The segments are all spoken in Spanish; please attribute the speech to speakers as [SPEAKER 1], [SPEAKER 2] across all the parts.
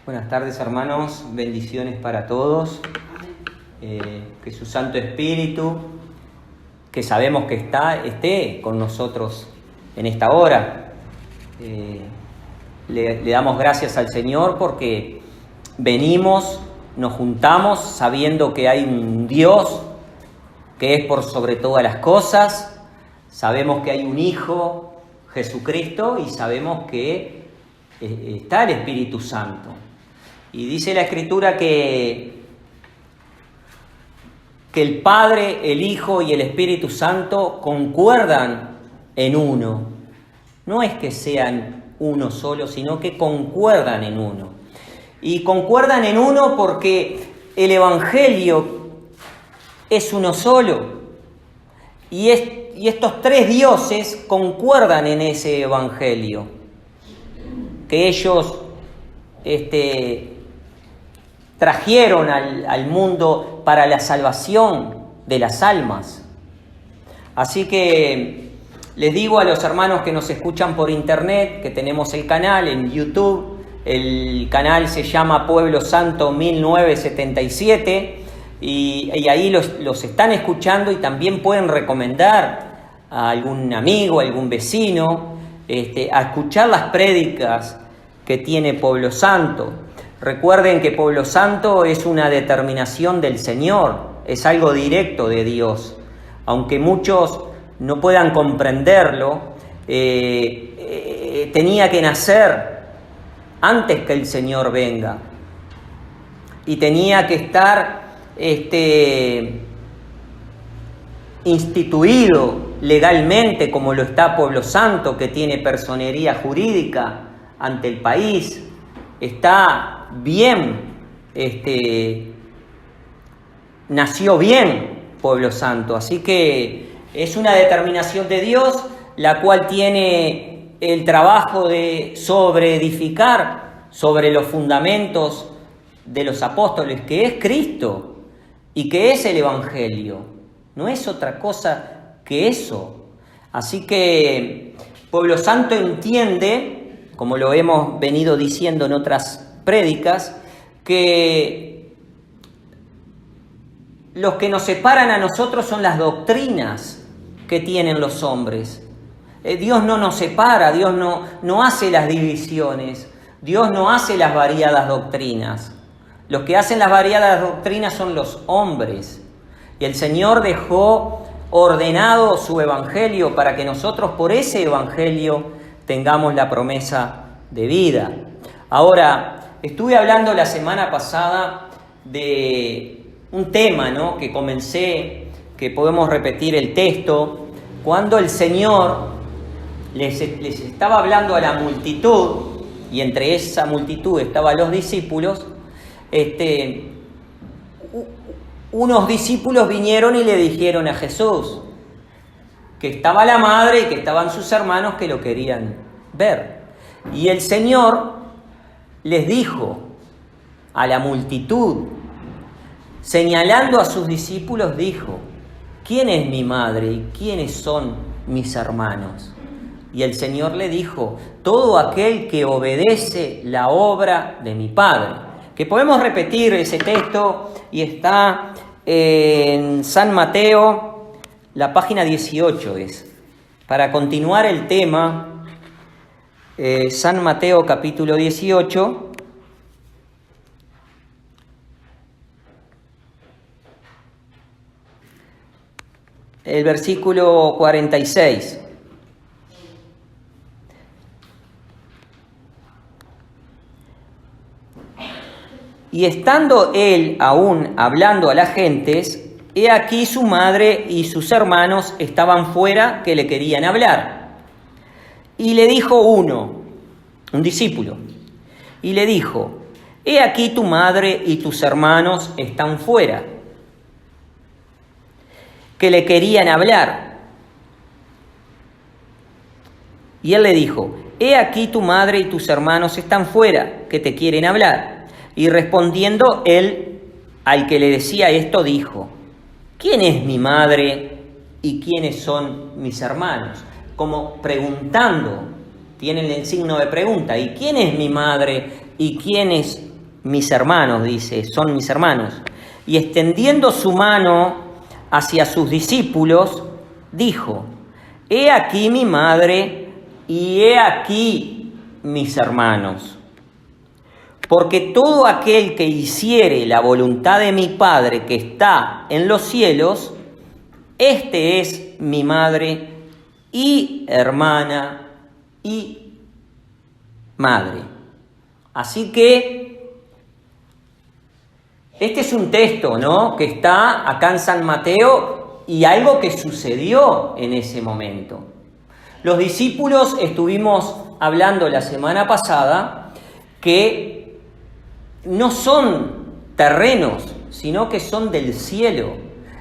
[SPEAKER 1] Buenas tardes, hermanos, bendiciones para todos, que su Santo Espíritu, que sabemos que esté con nosotros en esta hora. Le damos gracias al Señor porque venimos, nos juntamos sabiendo que hay un Dios que es por sobre todas las cosas, sabemos que hay un Hijo, Jesucristo, y sabemos que está el Espíritu Santo. Y dice la Escritura que el Padre, el Hijo y el Espíritu Santo concuerdan en uno. No es que sean uno solo, sino que concuerdan en uno. Y concuerdan en uno porque el Evangelio es uno solo. Y estos tres dioses concuerdan en ese Evangelio. Que ellos trajeron al mundo para la salvación de las almas. Así que les digo a los hermanos que nos escuchan por internet que tenemos el canal en YouTube. El canal se llama Pueblo Santo 1977 y ahí los están escuchando y también pueden recomendar a algún amigo, a algún vecino, a escuchar las prédicas que tiene Pueblo Santo. Recuerden que Pueblo Santo es una determinación del Señor, es algo directo de Dios. Aunque muchos no puedan comprenderlo, tenía que nacer antes que el Señor venga. Y tenía que estar instituido legalmente como lo está Pueblo Santo, que tiene personería jurídica ante el país. Está bien, nació bien Pueblo Santo, así que es una determinación de Dios, la cual tiene el trabajo de sobreedificar sobre los fundamentos de los apóstoles, que es Cristo y que es el Evangelio, no es otra cosa que eso. Así que Pueblo Santo entiende, como lo hemos venido diciendo en otras prédicas, que los que nos separan a nosotros son las doctrinas que tienen los hombres. Dios no nos separa, Dios no hace las divisiones, Dios no hace las variadas doctrinas. Los que hacen las variadas doctrinas son los hombres. Y el Señor dejó ordenado su evangelio para que nosotros por ese evangelio tengamos la promesa de vida. Ahora, estuve hablando la semana pasada de un tema, ¿no?, que comencé, que podemos repetir el texto, cuando el Señor les estaba hablando a la multitud, y entre esa multitud estaban los discípulos. Unos discípulos vinieron y le dijeron a Jesús que estaba la madre y que estaban sus hermanos que lo querían ver. Y el Señor les dijo a la multitud, señalando a sus discípulos, dijo: ¿quién es mi madre y quiénes son mis hermanos? Y el Señor le dijo: todo aquel que obedece la obra de mi Padre. Que podemos repetir ese texto y está en San Mateo, la página 18 es. Para continuar el tema, San Mateo capítulo 18, el versículo 46. Y estando él aún hablando a las gentes, he aquí su madre y sus hermanos estaban fuera que le querían hablar. Y le dijo un discípulo, y le dijo: he aquí tu madre y tus hermanos están fuera, que le querían hablar. Y él le dijo: he aquí tu madre y tus hermanos están fuera, que te quieren hablar. Y respondiendo él al que le decía esto, dijo: ¿quién es mi madre y quiénes son mis hermanos? Como preguntando, tienen el signo de pregunta. ¿Y quién es mi madre y quiénes mis hermanos, dice, son mis hermanos. Y extendiendo su mano hacia sus discípulos, dijo: he aquí mi madre y he aquí mis hermanos. Porque todo aquel que hiciere la voluntad de mi Padre que está en los cielos, este es mi madre y hermana y madre. Así que este es un texto, ¿no?, que está acá en San Mateo y algo que sucedió en ese momento. Los discípulos estuvimos hablando la semana pasada que no son terrenos, sino que son del cielo.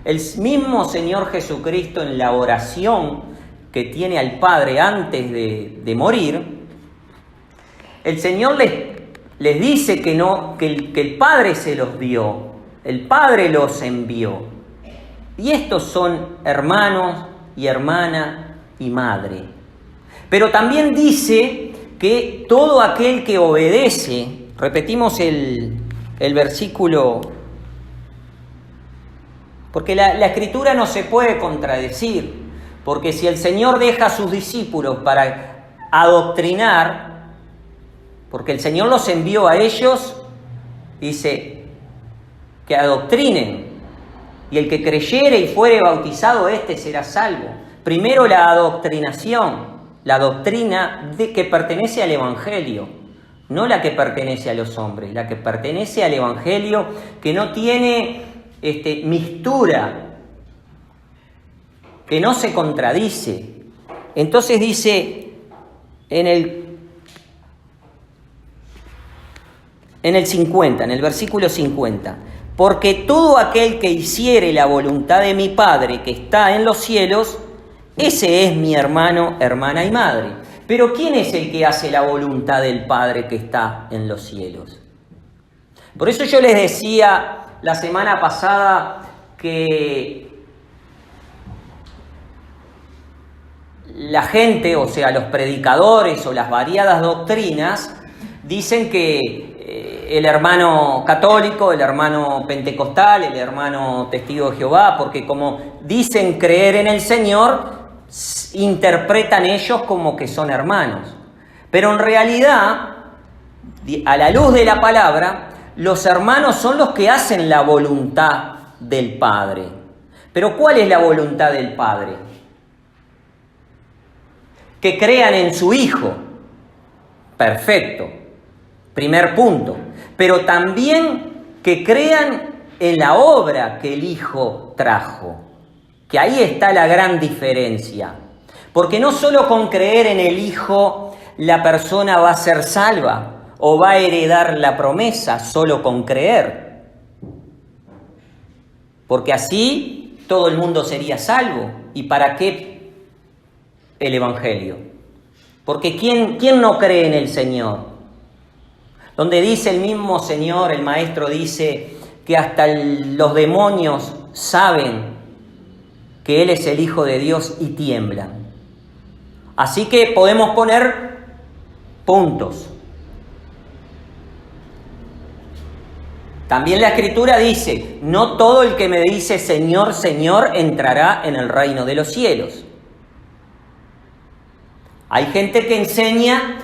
[SPEAKER 1] El mismo Señor Jesucristo, en la oración que tiene al Padre antes de morir, el Señor les dice que el Padre se los dio, el Padre los envió. Y estos son hermanos y hermana y madre. Pero también dice que todo aquel que obedece, repetimos el versículo, porque la Escritura no se puede contradecir, porque si el Señor deja a sus discípulos para adoctrinar, porque el Señor los envió a ellos, dice que adoctrinen, y el que creyere y fuere bautizado, éste será salvo. Primero la adoctrinación, la doctrina que pertenece al Evangelio, no la que pertenece a los hombres, la que pertenece al Evangelio, que no tiene mixtura, que no se contradice. Entonces dice en el 50, en el versículo 50, porque todo aquel que hiciere la voluntad de mi Padre que está en los cielos, ese es mi hermano, hermana y madre. Pero ¿quién es el que hace la voluntad del Padre que está en los cielos? Por eso yo les decía la semana pasada que la gente, o sea, los predicadores o las variadas doctrinas, dicen que el hermano católico, el hermano pentecostal, el hermano testigo de Jehová, porque como dicen creer en el Señor, interpretan ellos como que son hermanos. Pero en realidad, a la luz de la palabra, los hermanos son los que hacen la voluntad del Padre. Pero ¿cuál es la voluntad del Padre? Que crean en su Hijo. Perfecto. Primer punto. Pero también que crean en la obra que el Hijo trajo. Que ahí está la gran diferencia. Porque no solo con creer en el Hijo la persona va a ser salva o va a heredar la promesa, solo con creer. Porque así todo el mundo sería salvo. ¿Y para qué el Evangelio? Porque ¿quién no cree en el Señor? Donde dice el mismo Señor, el Maestro dice que hasta los demonios saben que Él es el Hijo de Dios y tiemblan. Así que podemos poner puntos. También la Escritura dice, no todo el que me dice Señor, Señor, entrará en el reino de los cielos. Hay gente que enseña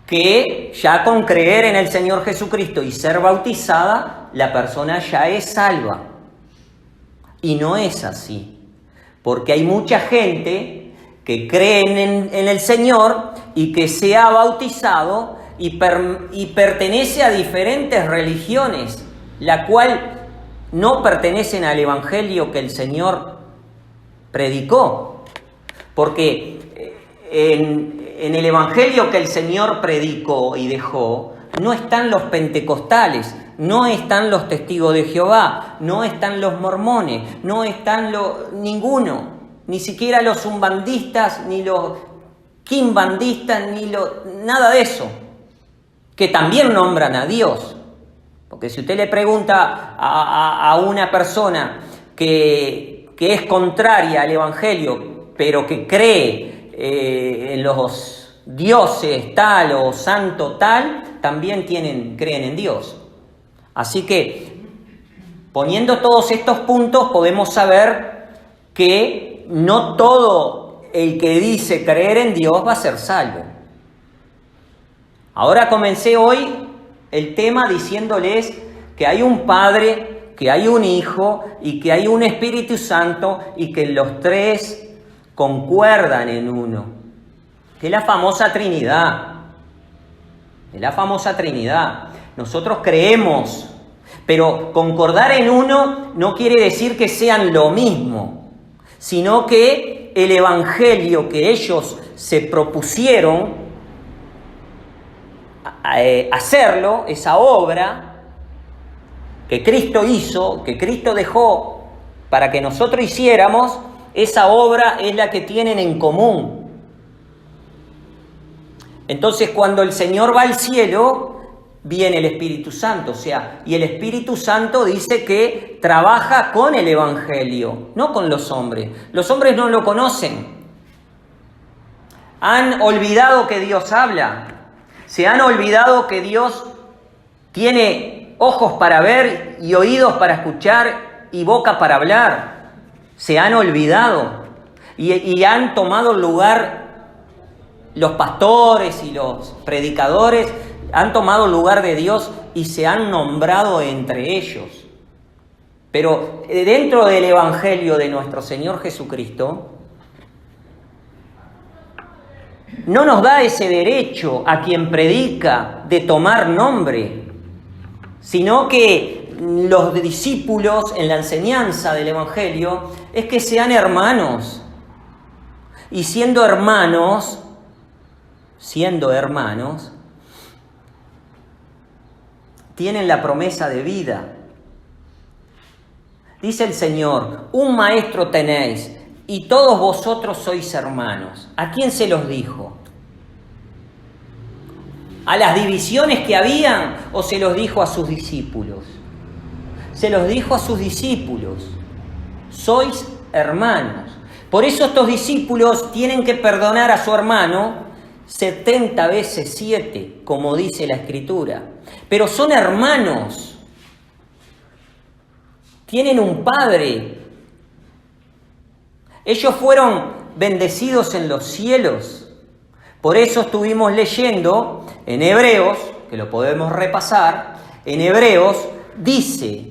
[SPEAKER 1] que ya con creer en el Señor Jesucristo y ser bautizada, la persona ya es salva. Y no es así, porque hay mucha gente que cree en el Señor y que se ha bautizado y pertenece a diferentes religiones, la cual no pertenecen al Evangelio que el Señor predicó. Porque en el Evangelio que el Señor predicó y dejó, no están los pentecostales, no están los testigos de Jehová, no están los mormones, no están ninguno, ni siquiera los umbandistas, ni los quimbandistas, nada de eso, que también nombran a Dios. Porque si usted le pregunta a una persona que es contraria al Evangelio, pero que cree en los dioses tal o santo tal, también creen en Dios. Así que, poniendo todos estos puntos, podemos saber que no todo el que dice creer en Dios va a ser salvo. Ahora comencé hoy el tema diciéndoles que hay un Padre, que hay un Hijo y que hay un Espíritu Santo y que los tres concuerdan en uno. Que es la famosa Trinidad. Es la famosa Trinidad. Nosotros creemos, pero concordar en uno no quiere decir que sean lo mismo, sino que el evangelio que ellos se propusieron hacerlo, esa obra que Cristo hizo, que Cristo dejó para que nosotros hiciéramos, esa obra es la que tienen en común. Entonces, cuando el Señor va al cielo, viene el Espíritu Santo, y el Espíritu Santo dice que trabaja con el evangelio, no con los hombres. Los hombres no lo conocen. Han olvidado que Dios habla. Se han olvidado que Dios tiene ojos para ver y oídos para escuchar y boca para hablar. Se han olvidado y han tomado lugar, los pastores y los predicadores han tomado lugar de Dios y se han nombrado entre ellos. Pero dentro del evangelio de nuestro Señor Jesucristo, no nos da ese derecho a quien predica de tomar nombre, sino que los discípulos en la enseñanza del evangelio es que sean hermanos. Y siendo hermanos, tienen la promesa de vida. Dice el Señor, un maestro tenéis y todos vosotros sois hermanos. ¿A quién se los dijo? ¿A las divisiones que habían o se los dijo a sus discípulos? Se los dijo a sus discípulos. Sois hermanos. Por eso estos discípulos tienen que perdonar a su hermano 70 veces 7, como dice la Escritura. Pero son hermanos. Tienen un Padre. Ellos fueron bendecidos en los cielos. Por eso estuvimos leyendo en Hebreos, que lo podemos repasar, en Hebreos dice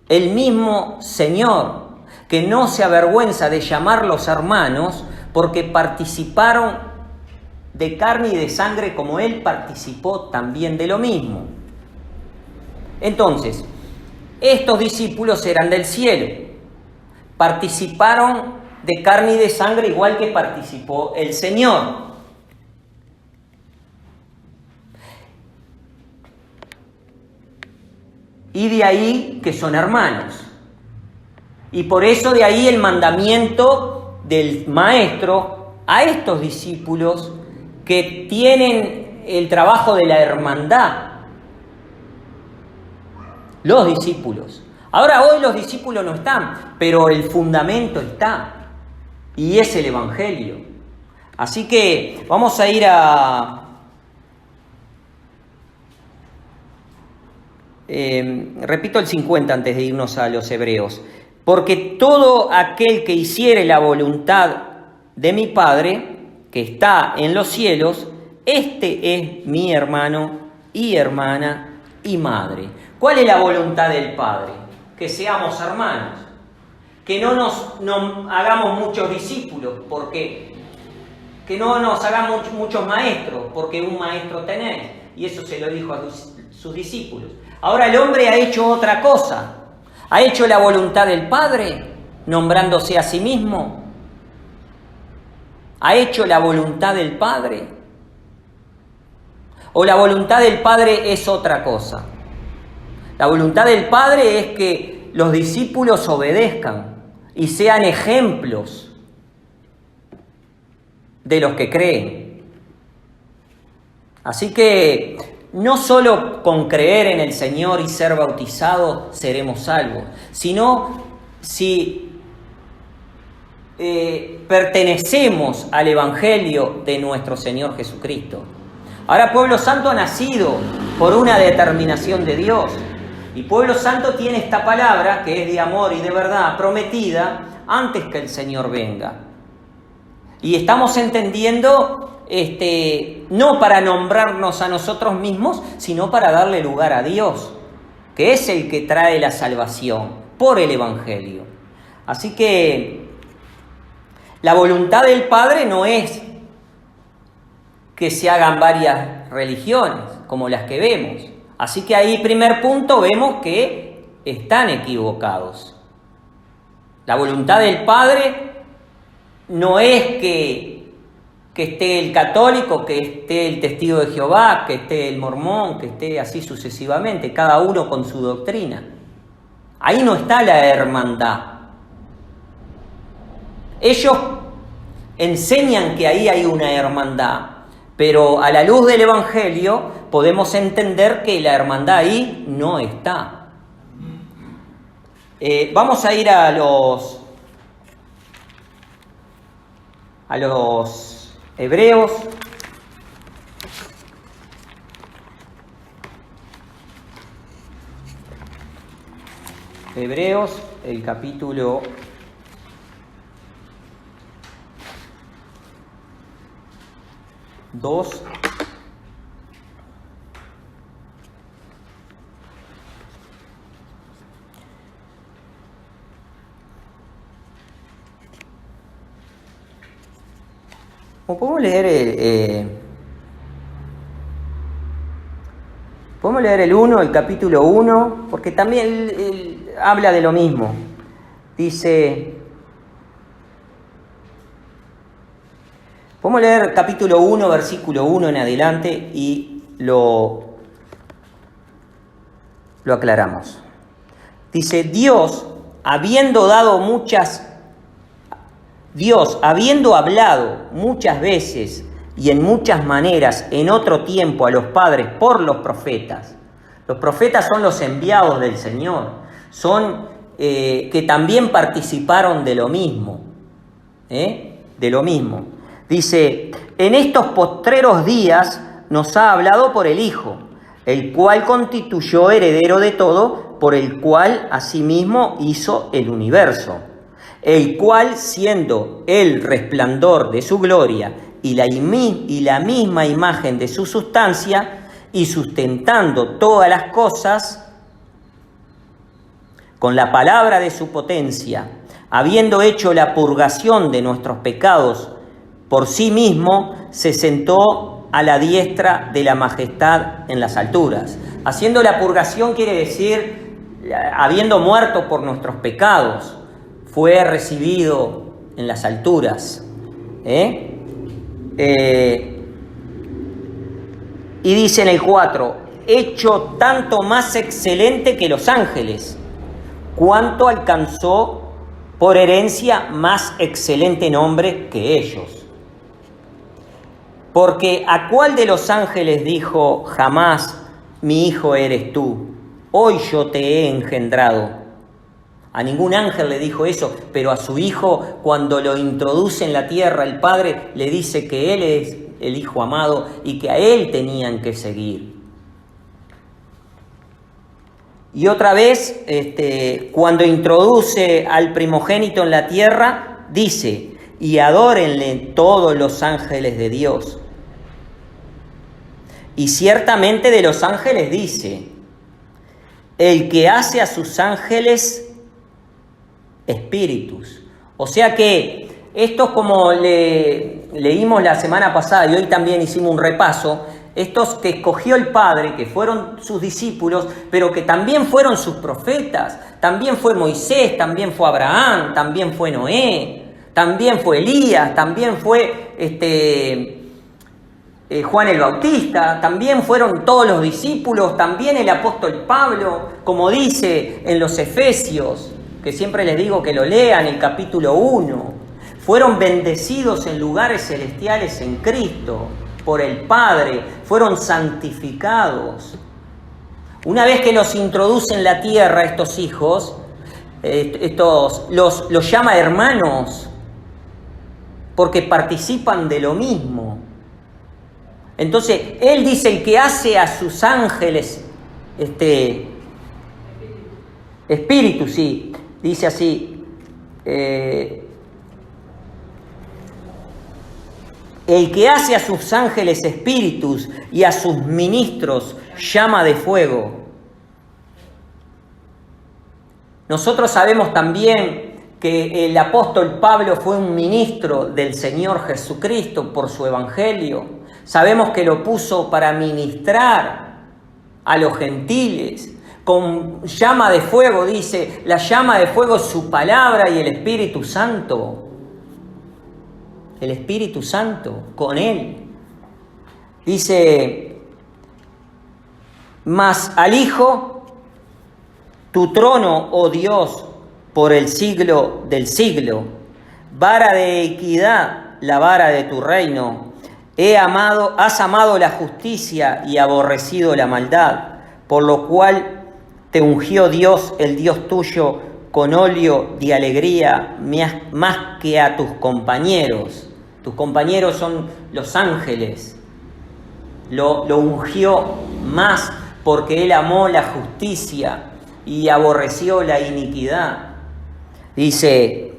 [SPEAKER 1] el mismo Señor que no se avergüenza de llamarlos hermanos porque participaron de carne y de sangre como Él participó también de lo mismo. Entonces, estos discípulos eran del cielo, participaron de carne y de sangre igual que participó el Señor. Y de ahí que son hermanos. Y por eso de ahí el mandamiento del Maestro a estos discípulos que tienen el trabajo de la hermandad. Los discípulos. Ahora hoy los discípulos no están, pero el fundamento está. Y es el Evangelio. Así que vamos a ir repito el 50 antes de irnos a los Hebreos. Porque todo aquel que hiciere la voluntad de mi Padre, que está en los cielos, este es mi hermano y hermana y madre. ¿Cuál es la voluntad del Padre? Que seamos hermanos. Que no hagamos muchos discípulos, porque que no nos hagamos muchos maestros, porque un maestro tenéis. Y eso se lo dijo a sus discípulos. Ahora el hombre ha hecho otra cosa. Ha hecho la voluntad del Padre, nombrándose a sí mismo. ¿Ha hecho la voluntad del Padre? ¿O la voluntad del Padre es otra cosa? La voluntad del Padre es que los discípulos obedezcan y sean ejemplos de los que creen. Así que no solo con creer en el Señor y ser bautizados seremos salvos, sino si pertenecemos al Evangelio de nuestro Señor Jesucristo. Ahora, pueblo santo ha nacido por una determinación de Dios. Y pueblo santo tiene esta palabra, que es de amor y de verdad, prometida antes que el Señor venga. Y estamos entendiendo, no para nombrarnos a nosotros mismos, sino para darle lugar a Dios, que es el que trae la salvación por el Evangelio. Así que la voluntad del Padre no es que se hagan varias religiones, como las que vemos. Así que ahí, primer punto, vemos que están equivocados. La voluntad del Padre no es que esté el católico, que esté el testigo de Jehová, que esté el mormón, que esté así sucesivamente, cada uno con su doctrina. Ahí no está la hermandad. Ellos enseñan que ahí hay una hermandad, pero a la luz del Evangelio podemos entender que la hermandad ahí no está. Vamos a ir a los Hebreos. Hebreos, el capítulo 2. Podemos leer el 1, el capítulo 1, porque también él habla de lo mismo. Dice, podemos leer capítulo 1, versículo 1 en adelante y lo aclaramos. Dice, Dios, habiendo hablado muchas veces y en muchas maneras en otro tiempo a los padres por los profetas son los enviados del Señor, son que también participaron de lo mismo, Dice, en estos postreros días nos ha hablado por el Hijo, el cual constituyó heredero de todo, por el cual asimismo hizo el universo, el cual, siendo el resplandor de su gloria y la misma imagen de su sustancia, y sustentando todas las cosas con la palabra de su potencia, habiendo hecho la purgación de nuestros pecados por sí mismo, se sentó a la diestra de la majestad en las alturas. Haciendo la purgación quiere decir, habiendo muerto por nuestros pecados, fue recibido en las alturas. Y dice en el 4, hecho tanto más excelente que los ángeles, cuanto alcanzó por herencia más excelente nombre que ellos. Porque ¿a cuál de los ángeles dijo jamás, mi hijo eres tú, hoy yo te he engendrado? A ningún ángel le dijo eso, pero a su hijo, cuando lo introduce en la tierra, el Padre le dice que él es el Hijo amado y que a él tenían que seguir. Y otra vez, cuando introduce al primogénito en la tierra, dice, y adórenle todos los ángeles de Dios. Y ciertamente de los ángeles dice, el que hace a sus ángeles espíritus. O sea que estos, como leímos la semana pasada y hoy también hicimos un repaso, estos que escogió el Padre, que fueron sus discípulos, pero que también fueron sus profetas, también fue Moisés, también fue Abraham, también fue Noé, también fue Elías, también fue Juan el Bautista, también fueron todos los discípulos, también el apóstol Pablo, como dice en los Efesios, que siempre les digo que lo lean, el capítulo 1, fueron bendecidos en lugares celestiales en Cristo por el Padre, fueron santificados. Una vez que los introduce en la tierra estos hijos, los llama hermanos, porque participan de lo mismo. Entonces, él dice, el que hace a sus ángeles, espíritu, sí, dice así, el que hace a sus ángeles espíritus y a sus ministros llama de fuego. Nosotros sabemos también que el apóstol Pablo fue un ministro del Señor Jesucristo por su evangelio. Sabemos que lo puso para ministrar a los gentiles. Con llama de fuego, dice, la llama de fuego es su palabra y el Espíritu Santo. El Espíritu Santo con él. Dice, mas al Hijo, tu trono, oh Dios, por el siglo del siglo, vara de equidad, la vara de tu reino. Has amado la justicia y aborrecido la maldad, por lo cual te ungió Dios, el Dios tuyo, con óleo de alegría, más que a tus compañeros. Tus compañeros son los ángeles. Lo ungió más porque él amó la justicia y aborreció la iniquidad. Dice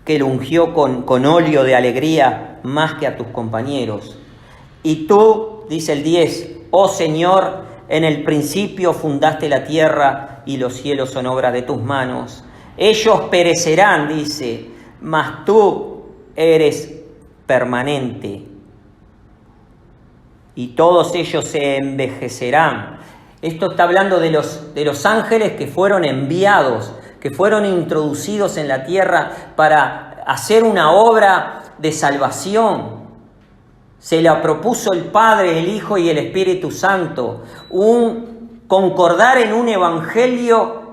[SPEAKER 1] que lo ungió con óleo de alegría más que a tus compañeros. Y tú, dice el 10, oh Señor, en el principio fundaste la tierra y los cielos son obra de tus manos. Ellos perecerán, dice, mas tú eres permanente. Y todos ellos se envejecerán. Esto está hablando de los ángeles que fueron enviados, que fueron introducidos en la tierra para hacer una obra de salvación. Se la propuso el Padre, el Hijo y el Espíritu Santo. Concordar en un evangelio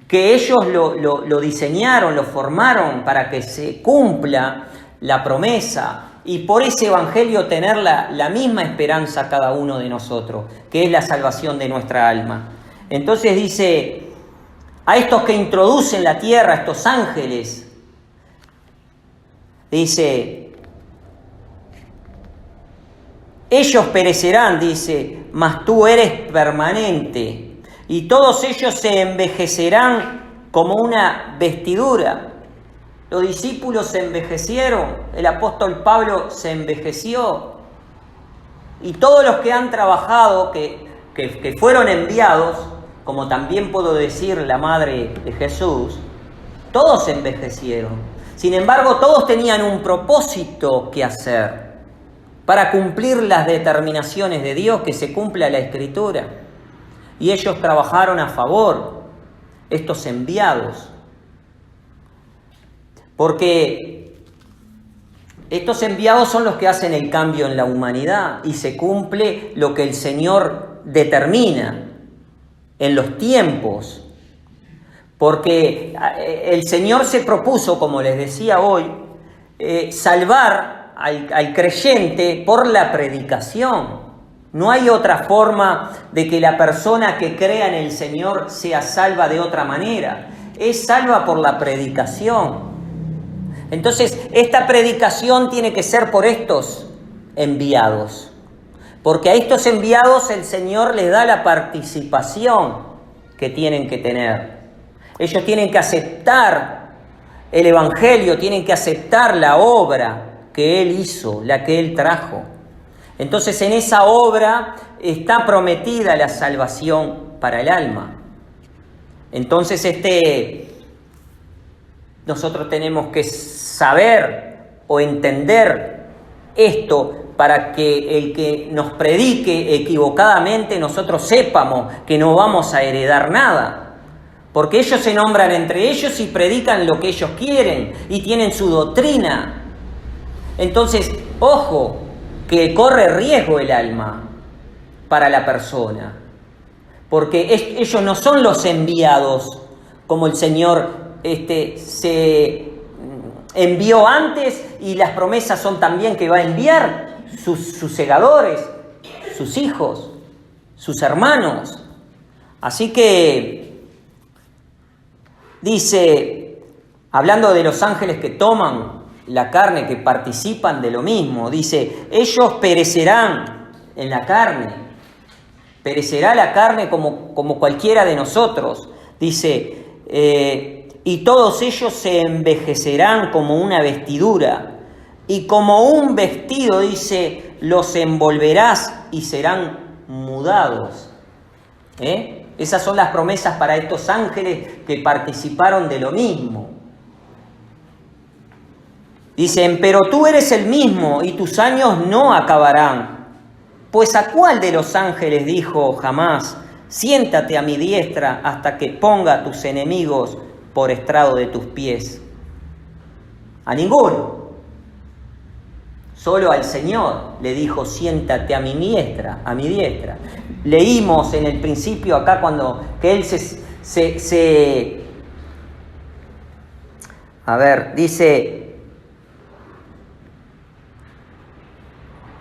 [SPEAKER 1] que ellos lo diseñaron, lo formaron para que se cumpla la promesa. Y por ese evangelio tener la misma esperanza cada uno de nosotros, que es la salvación de nuestra alma. Entonces dice, a estos que introducen la tierra, estos ángeles, dice, ellos perecerán, dice, mas tú eres permanente. Y todos ellos se envejecerán como una vestidura. Los discípulos se envejecieron, el apóstol Pablo se envejeció. Y todos los que han trabajado, que fueron enviados, como también puedo decir la madre de Jesús, todos se envejecieron. Sin embargo, todos tenían un propósito que hacer para cumplir las determinaciones de Dios, que se cumpla la Escritura. Y ellos trabajaron a favor, estos enviados. Porque estos enviados son los que hacen el cambio en la humanidad y se cumple lo que el Señor determina en los tiempos. Porque el Señor se propuso, como les decía hoy, salvar al creyente por la predicación. No hay otra forma de que la persona que crea en el Señor sea salva de otra manera. Es salva por la predicación. Entonces, esta predicación tiene que ser por estos enviados. Porque a estos enviados el Señor les da la participación que tienen que tener. Ellos tienen que aceptar el Evangelio, tienen que aceptar la obra que Él hizo, la que Él trajo. Entonces, en esa obra está prometida la salvación para el alma. Entonces, nosotros tenemos que saber o entender esto para que el que nos predique equivocadamente nosotros sepamos que no vamos a heredar nada. Porque ellos se nombran entre ellos y predican lo que ellos quieren y tienen su doctrina. Entonces, ojo, que corre riesgo el alma para la persona. Porque ellos no son los enviados como el Señor se envió antes, y las promesas son también que va a enviar sus segadores, sus hijos, sus hermanos. Así que dice, hablando de los ángeles que toman la carne, que participan de lo mismo. Dice, ellos perecerán en la carne. Perecerá la carne como cualquiera de nosotros. Dice, y todos ellos se envejecerán como una vestidura. Y como un vestido, dice, los envolverás y serán mudados. Esas son las promesas para estos ángeles que participaron de lo mismo. Dicen, pero tú eres el mismo y tus años no acabarán. Pues ¿a cuál de los ángeles dijo jamás, siéntate a mi diestra hasta que ponga a tus enemigos por estrado de tus pies? A ninguno. Solo al Señor le dijo, siéntate a mi diestra, a mi diestra. Leímos en el principio acá que Él dice,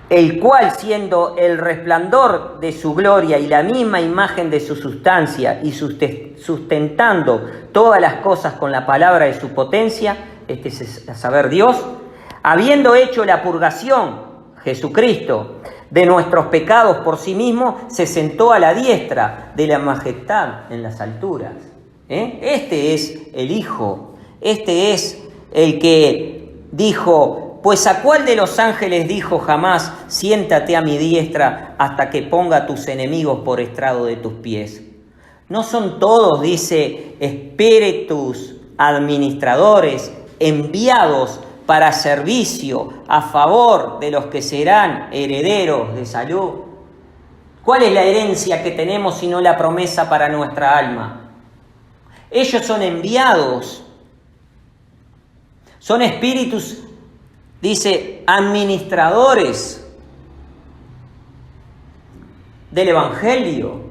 [SPEAKER 1] el cual siendo el resplandor de su gloria y la misma imagen de su sustancia y sustentando todas las cosas con la palabra de su potencia, este es a saber Dios, habiendo hecho la purgación, Jesucristo, de nuestros pecados por sí mismo, se sentó a la diestra de la majestad en las alturas. Este es el Hijo, este es el que dijo, pues ¿a cuál de los ángeles dijo jamás, siéntate a mi diestra hasta que ponga a tus enemigos por estrado de tus pies? ¿No son todos, dice, espíritus administradores, enviados para servicio a favor de los que serán herederos de salud? ¿Cuál es la herencia que tenemos sino la promesa para nuestra alma? Ellos son enviados, son espíritus, dice, administradores del Evangelio.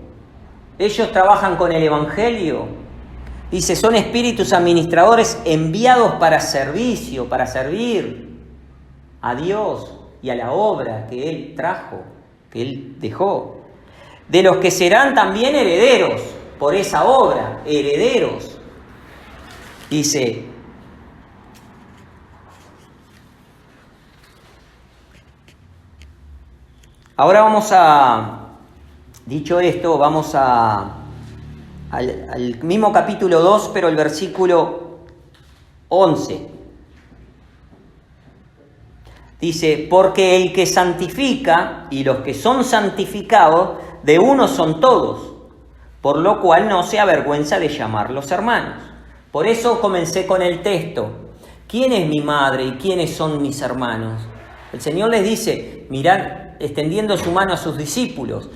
[SPEAKER 1] Ellos trabajan con el Evangelio. Dice, son espíritus administradores enviados para servicio, para servir a Dios y a la obra que Él trajo, que Él dejó. De los que serán también herederos por esa obra, herederos. Dice, ahora dicho esto, vamos al mismo capítulo 2, pero el versículo 11. Dice, porque el que santifica y los que son santificados, de uno son todos, por lo cual no se avergüenza de llamarlos hermanos. Por eso comencé con el texto. ¿Quién es mi madre y quiénes son mis hermanos? El Señor les dice, mirad, extendiendo su mano a sus discípulos,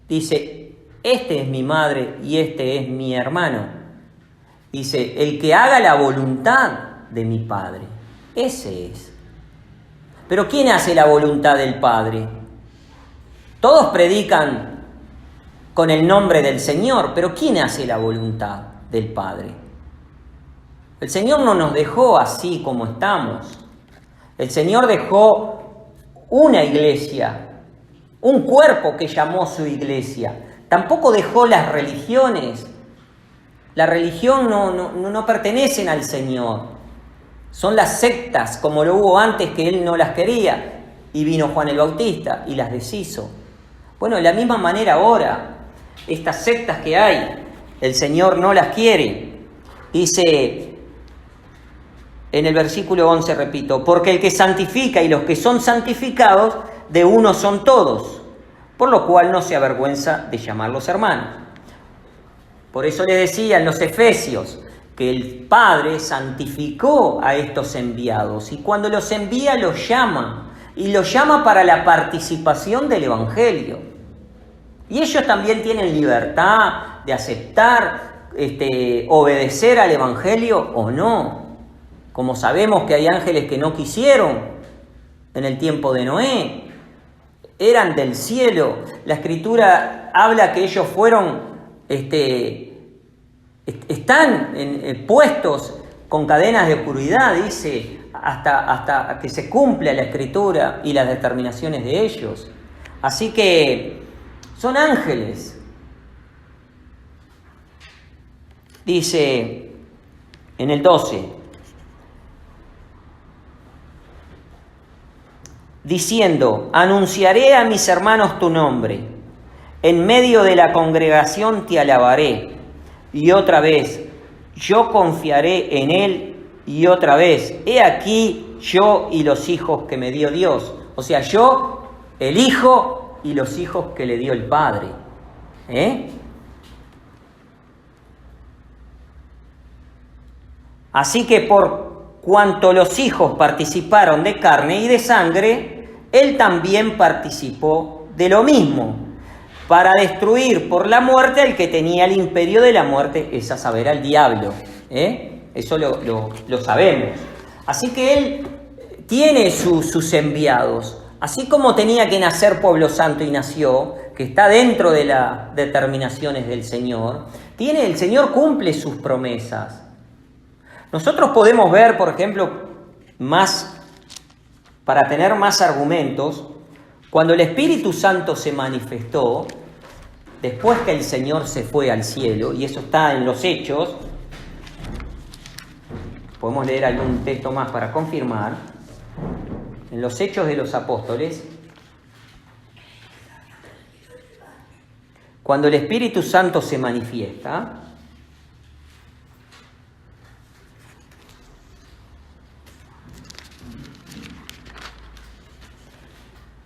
[SPEAKER 1] dice, este es mi madre y este es mi hermano. Dice, el que haga la voluntad de mi Padre, ese es. Pero ¿quién hace la voluntad del Padre? Todos predican con el nombre del Señor, pero ¿quién hace la voluntad del Padre? El Señor no nos dejó así como estamos. El Señor dejó una iglesia, un cuerpo que llamó su iglesia. Tampoco dejó las religiones. La religión no pertenecen al Señor. Son las sectas, como lo hubo antes que Él no las quería. Y vino Juan el Bautista y las deshizo. Bueno, de la misma manera ahora, estas sectas que hay, el Señor no las quiere. Dice en el versículo 11, repito, porque el que santifica y los que son santificados, de uno son todos, por lo cual no se avergüenza de llamarlos hermanos. Por eso le decía en los Efesios que el Padre santificó a estos enviados y cuando los envía los llama y los llama para la participación del Evangelio. Y ellos también tienen libertad de aceptar, obedecer al Evangelio o no. Como sabemos que hay ángeles que no quisieron en el tiempo de Noé, eran del cielo. La Escritura habla que ellos fueron, están puestos con cadenas de oscuridad, dice, hasta que se cumpla la Escritura y las determinaciones de ellos. Así que son ángeles. Dice en el 12, diciendo: anunciaré a mis hermanos tu nombre, en medio de la congregación te alabaré. Y otra vez, yo confiaré en él. Y otra vez, he aquí yo y los hijos que me dio Dios. O sea, yo, el Hijo y los hijos que le dio el Padre. Así que por cuanto los hijos participaron de carne y de sangre, él también participó de lo mismo, para destruir por la muerte al que tenía el imperio de la muerte, es a saber, al diablo. Eso lo sabemos. Así que él tiene sus enviados. Así como tenía que nacer pueblo santo y nació, que está dentro de las determinaciones del Señor, el Señor cumple sus promesas. Nosotros podemos ver, por ejemplo, para tener más argumentos, cuando el Espíritu Santo se manifestó, después que el Señor se fue al cielo, y eso está en los Hechos. Podemos leer algún texto más para confirmar. En los Hechos de los Apóstoles, cuando el Espíritu Santo se manifiesta,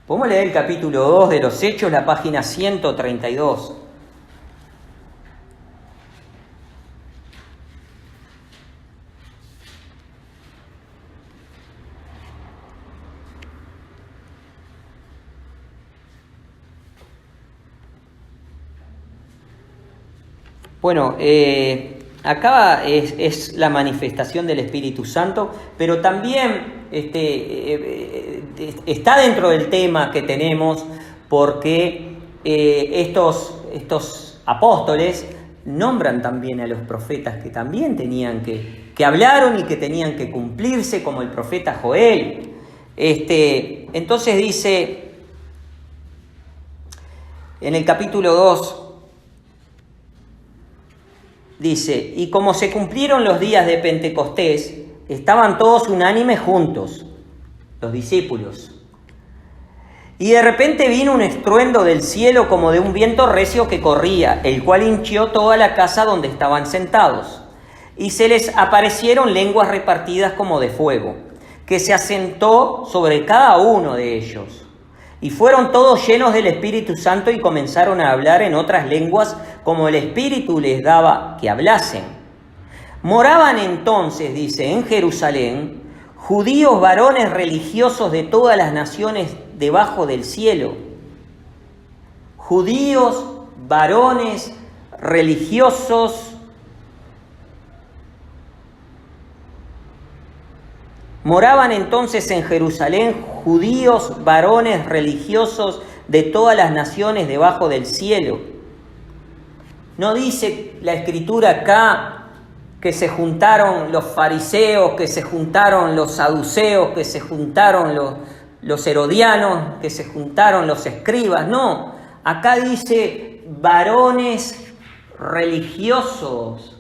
[SPEAKER 1] podemos leer el capítulo 2 de los Hechos, la página 132. Bueno, acá es la manifestación del Espíritu Santo, pero también está dentro del tema que tenemos, porque estos apóstoles nombran también a los profetas que también tenían que hablaron y que tenían que cumplirse, como el profeta Joel. Entonces dice en el capítulo 2, dice: y como se cumplieron los días de Pentecostés, estaban todos unánimes juntos, los discípulos. Y de repente vino un estruendo del cielo como de un viento recio que corría, el cual hinchió toda la casa donde estaban sentados. Y se les aparecieron lenguas repartidas como de fuego, que se asentó sobre cada uno de ellos. Y fueron todos llenos del Espíritu Santo y comenzaron a hablar en otras lenguas como el Espíritu les daba que hablasen. Moraban entonces, dice, en Jerusalén, judíos varones religiosos de todas las naciones debajo del cielo. Judíos varones religiosos. Moraban entonces en Jerusalén judíos varones religiosos de todas las naciones debajo del cielo. No dice la Escritura acá que se juntaron los fariseos, que se juntaron los saduceos, que se juntaron los herodianos, que se juntaron los escribas. No, acá dice varones religiosos.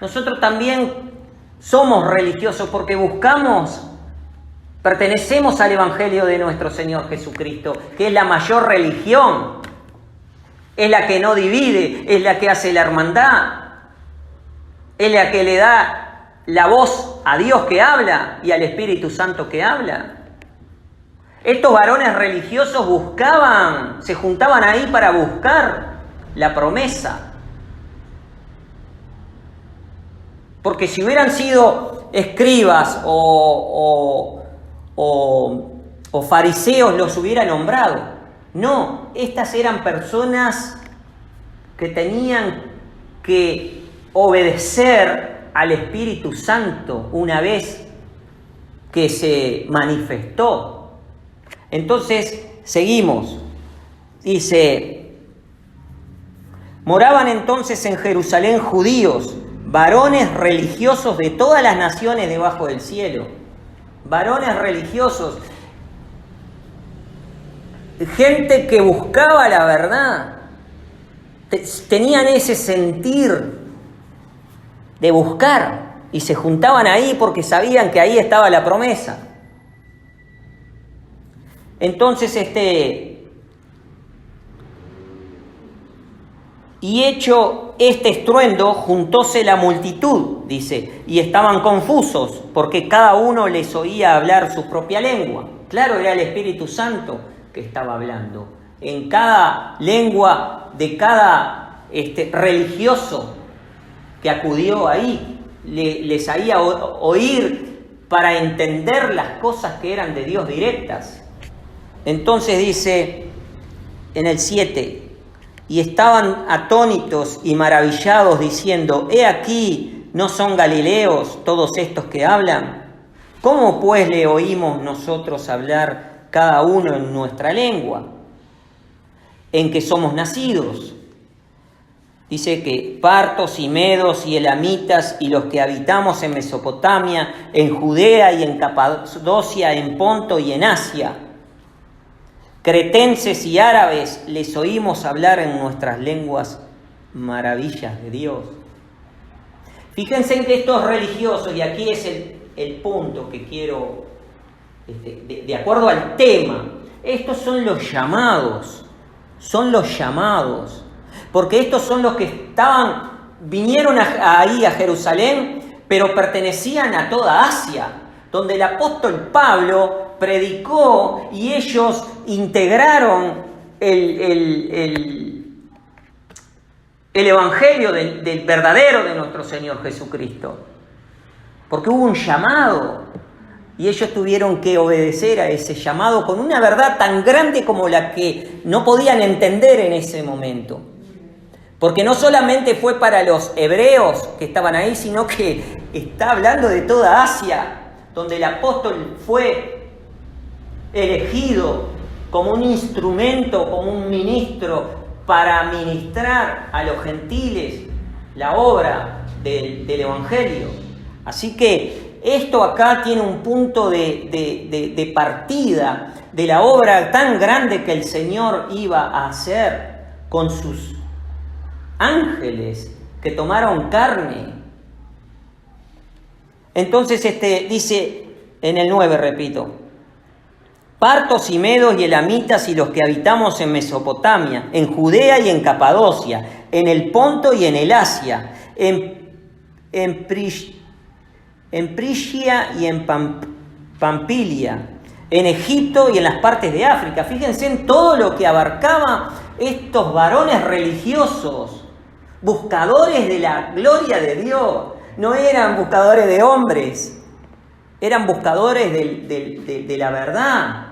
[SPEAKER 1] Nosotros también somos religiosos porque pertenecemos al Evangelio de nuestro Señor Jesucristo, que es la mayor religión, es la que no divide, es la que hace la hermandad, es la que le da la voz a Dios que habla y al Espíritu Santo que habla. Estos varones religiosos se juntaban ahí para buscar la promesa. Porque si hubieran sido escribas o fariseos, los hubiera nombrado. No, estas eran personas que tenían que obedecer al Espíritu Santo una vez que se manifestó. Entonces, seguimos. Dice: moraban entonces en Jerusalén judíos, varones religiosos de todas las naciones debajo del cielo. Varones religiosos. Gente que buscaba la verdad. Tenían ese sentir de buscar y se juntaban ahí porque sabían que ahí estaba la promesa. Entonces, y hecho este estruendo, juntóse la multitud, dice, y estaban confusos, porque cada uno les oía hablar su propia lengua. Claro, era el Espíritu Santo que estaba hablando. En cada lengua de cada religioso que acudió ahí, les hacía oír para entender las cosas que eran de Dios directas. Entonces dice en el 7, y estaban atónitos y maravillados diciendo, he aquí, ¿no son galileos todos estos que hablan? ¿Cómo pues le oímos nosotros hablar cada uno en nuestra lengua, en que somos nacidos? Dice que partos y medos y elamitas y los que habitamos en Mesopotamia, en Judea y en Capadocia, en Ponto y en Asia, cretenses y árabes, les oímos hablar en nuestras lenguas maravillas de Dios. Fíjense en que estos religiosos, y aquí es el punto que quiero, de acuerdo al tema, estos son los llamados, porque estos son los que vinieron ahí a Jerusalén, pero pertenecían a toda Asia, donde el apóstol Pablo predicó y ellos integraron el evangelio del verdadero de nuestro Señor Jesucristo. Porque hubo un llamado y ellos tuvieron que obedecer a ese llamado con una verdad tan grande como la que no podían entender en ese momento. Porque no solamente fue para los hebreos que estaban ahí, sino que está hablando de toda Asia, donde el apóstol fue elegido como un instrumento, como un ministro para ministrar a los gentiles la obra del Evangelio. Así que esto acá tiene un punto de partida de la obra tan grande que el Señor iba a hacer con sus ángeles que tomaron carne. Entonces dice en el 9, repito, partos y medos y elamitas y los que habitamos en Mesopotamia, en Judea y en Capadocia, en el Ponto y en el Asia, en Frigia y en Pamfilia, en Egipto y en las partes de África. Fíjense en todo lo que abarcaba estos varones religiosos, buscadores de la gloria de Dios. No eran buscadores de hombres, eran buscadores de la verdad,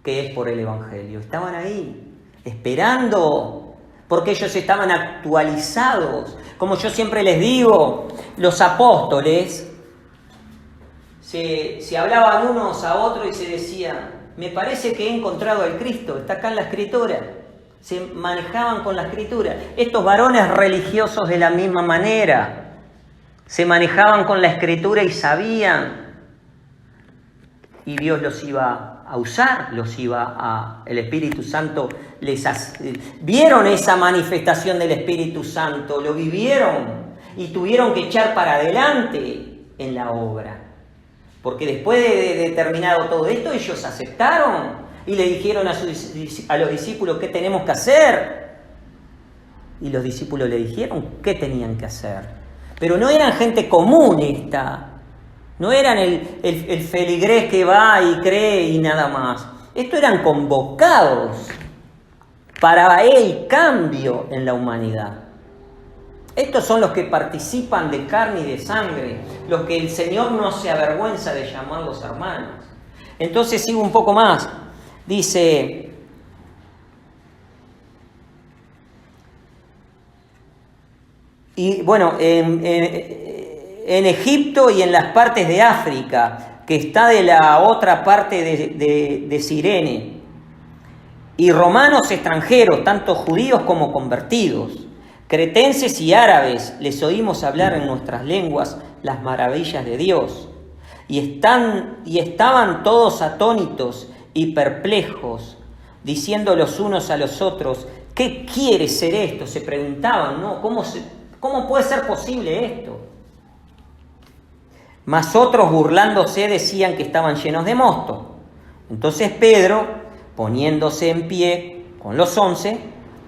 [SPEAKER 1] que es por el Evangelio. Estaban ahí, esperando, porque ellos estaban actualizados. Como yo siempre les digo, los apóstoles se hablaban unos a otros y se decían, me parece que he encontrado al Cristo, está acá en la Escritura. Se manejaban con la Escritura. Estos varones religiosos de la misma manera se manejaban con la Escritura y sabían, y Dios los iba a usar, el Espíritu Santo vieron esa manifestación del Espíritu Santo, lo vivieron y tuvieron que echar para adelante en la obra. Porque después de terminado todo esto, ellos aceptaron y le dijeron a los discípulos qué tenemos que hacer. Y los discípulos le dijeron qué tenían que hacer. Pero no eran gente común esta. No eran el feligrés que va y cree y nada más. Estos eran convocados para el cambio en la humanidad. Estos son los que participan de carne y de sangre, los que el Señor no se avergüenza de llamarlos hermanos. Entonces sigo un poco más. Dice, y bueno, en Egipto y en las partes de África, que está de la otra parte de Cirene, y romanos extranjeros, tanto judíos como convertidos, cretenses y árabes, les oímos hablar en nuestras lenguas las maravillas de Dios. Y estaban todos atónitos y perplejos, diciendo los unos a los otros, ¿qué quiere ser esto? Se preguntaban, ¿no? ¿Cómo puede ser posible esto? Mas otros, burlándose, decían que estaban llenos de mosto. Entonces Pedro, poniéndose en pie con los 11,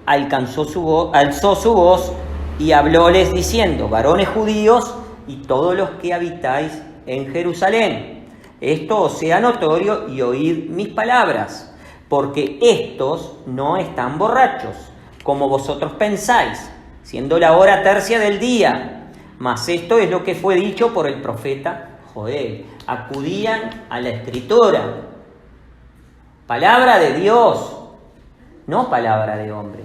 [SPEAKER 1] alzó su voz y hablóles diciendo: varones judíos y todos los que habitáis en Jerusalén, esto os sea notorio y oíd mis palabras, porque estos no están borrachos, como vosotros pensáis, siendo la hora tercia del día, mas esto es lo que fue dicho por el profeta Joel. Acudían a la Escritura, palabra de Dios, no palabra de hombre.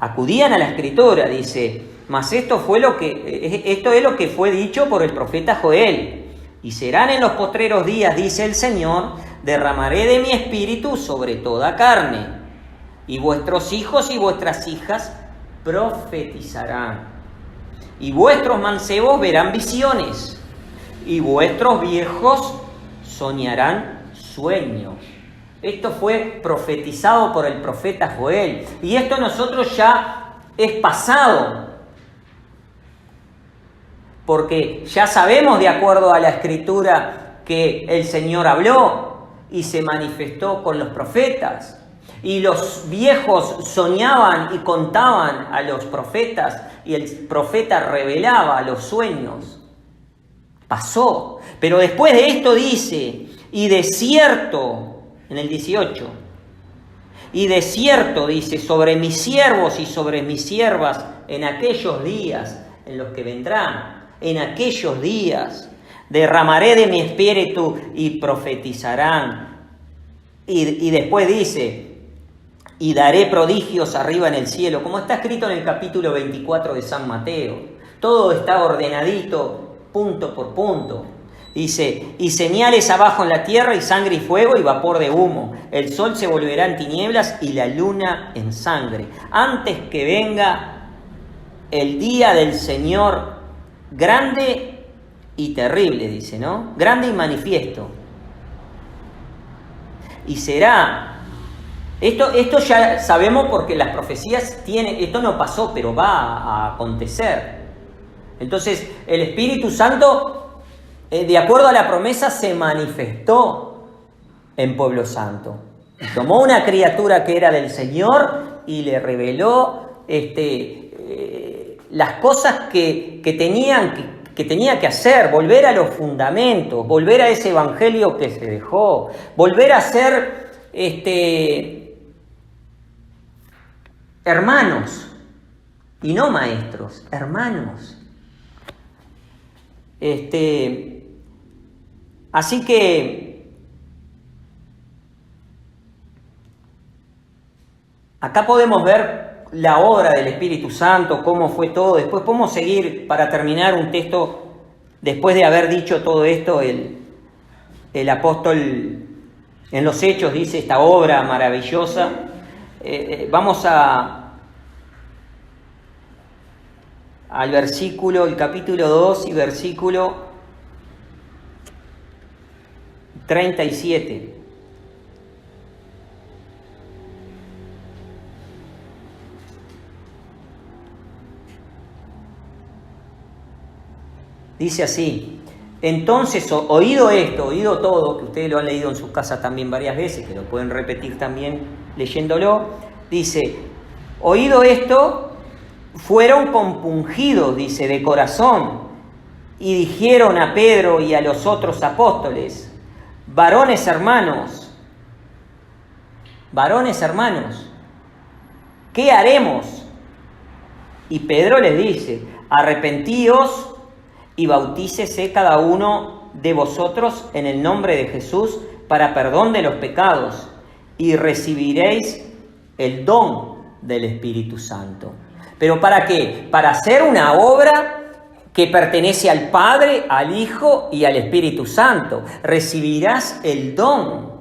[SPEAKER 1] Acudían a la Escritura, dice, mas esto es lo que fue dicho por el profeta Joel. Y serán en los postreros días, dice el Señor, derramaré de mi espíritu sobre toda carne, y vuestros hijos y vuestras hijas profetizarán, y vuestros mancebos verán visiones, y vuestros viejos soñarán sueños. Esto fue profetizado por el profeta Joel, y esto nosotros ya es pasado, porque ya sabemos de acuerdo a la Escritura que el Señor habló y se manifestó con los profetas, y los viejos soñaban y contaban a los profetas, y el profeta revelaba los sueños. Pasó, pero después de esto dice, y de cierto, en el 18, y de cierto, dice, sobre mis siervos y sobre mis siervas en aquellos días en los que vendrán, en aquellos días derramaré de mi espíritu y profetizarán. Y después dice, y daré prodigios arriba en el cielo, como está escrito en el capítulo 24 de San Mateo. Todo está ordenadito, punto por punto. Dice, y señales abajo en la tierra, y sangre y fuego y vapor de humo. El sol se volverá en tinieblas y la luna en sangre, antes que venga el día del Señor grande y terrible, dice, ¿no? Grande y manifiesto. Y será, esto ya sabemos porque las profecías tienen, esto no pasó, pero va a acontecer. Entonces, el Espíritu Santo, de acuerdo a la promesa, se manifestó en Pueblo Santo. Tomó una criatura que era del Señor y le reveló las cosas que tenía que hacer, volver a los fundamentos, volver a ese evangelio que se dejó, volver a ser hermanos y no maestros, hermanos. Así que acá podemos ver la obra del Espíritu Santo, cómo fue todo. Después podemos seguir para terminar un texto, después de haber dicho todo esto, el apóstol en los Hechos dice esta obra maravillosa. Vamos al versículo, el capítulo 2 y versículo 37. Dice así: entonces, oído todo, que ustedes lo han leído en sus casas también varias veces, que lo pueden repetir también leyéndolo, dice, oído esto, fueron compungidos, dice, de corazón, y dijeron a Pedro y a los otros apóstoles, varones hermanos, ¿qué haremos? Y Pedro les dice, arrepentíos y bautícese cada uno de vosotros en el nombre de Jesús para perdón de los pecados, y recibiréis el don del Espíritu Santo. ¿Pero para qué? Para hacer una obra que pertenece al Padre, al Hijo y al Espíritu Santo. Recibirás el don.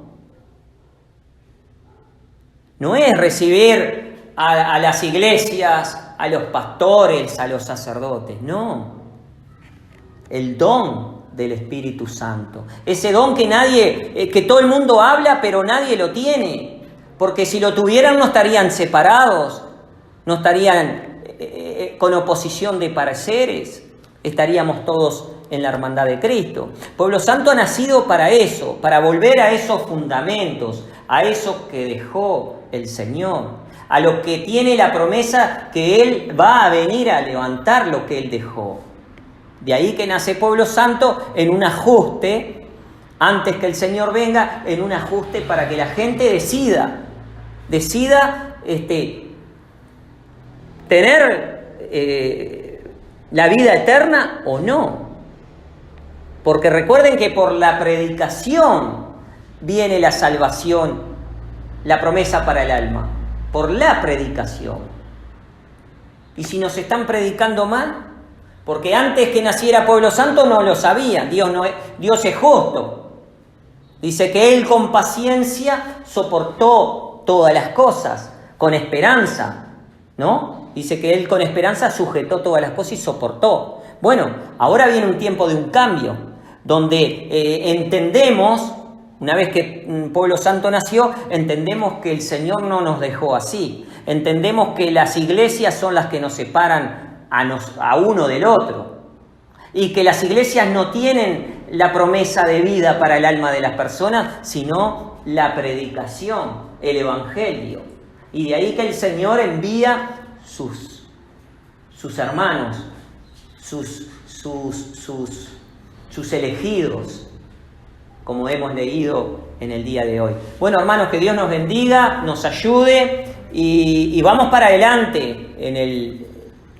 [SPEAKER 1] No es recibir a las iglesias, a los pastores, a los sacerdotes, no. El don del Espíritu Santo. Ese don que todo el mundo habla, pero nadie lo tiene. Porque si lo tuvieran no estarían separados, no estarían con oposición de pareceres, estaríamos todos en la hermandad de Cristo. Pueblo Santo ha nacido para eso, para volver a esos fundamentos, a eso que dejó el Señor, a lo que tiene la promesa que Él va a venir a levantar lo que Él dejó. De ahí que nace Pueblo Santo en un ajuste, antes que el Señor venga, en un ajuste para que la gente decida tener la vida eterna o no. Porque recuerden que por la predicación viene la salvación, la promesa para el alma, por la predicación. Y si nos están predicando mal, porque antes que naciera Pueblo Santo no lo sabían, Dios es justo. Dice que Él con paciencia soportó todas las cosas, con esperanza, ¿no? Dice que Él con esperanza sujetó todas las cosas y soportó. Bueno, ahora viene un tiempo de un cambio, donde entendemos, una vez que Pueblo Santo nació, entendemos que el Señor no nos dejó así. Entendemos que las iglesias son las que nos separan a uno del otro. Y que las iglesias no tienen la promesa de vida para el alma de las personas, sino la predicación, el evangelio. Y de ahí que el Señor envía sus hermanos, sus elegidos, como hemos leído en el día de hoy. Bueno, hermanos, que Dios nos bendiga, nos ayude y vamos para adelante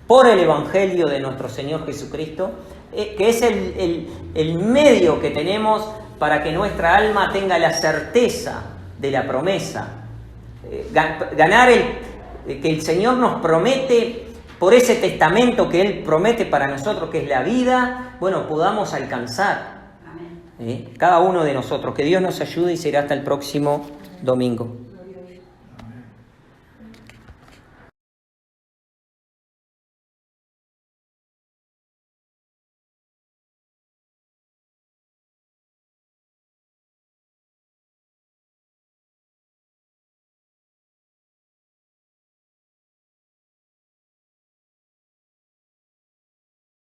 [SPEAKER 1] por el evangelio de nuestro Señor Jesucristo, que es el medio que tenemos para que nuestra alma tenga la certeza de la promesa. Ganar que el Señor nos promete, por ese testamento que Él promete para nosotros, que es la vida, bueno, podamos alcanzar. Cada uno de nosotros. Que Dios nos ayude y será hasta el próximo domingo.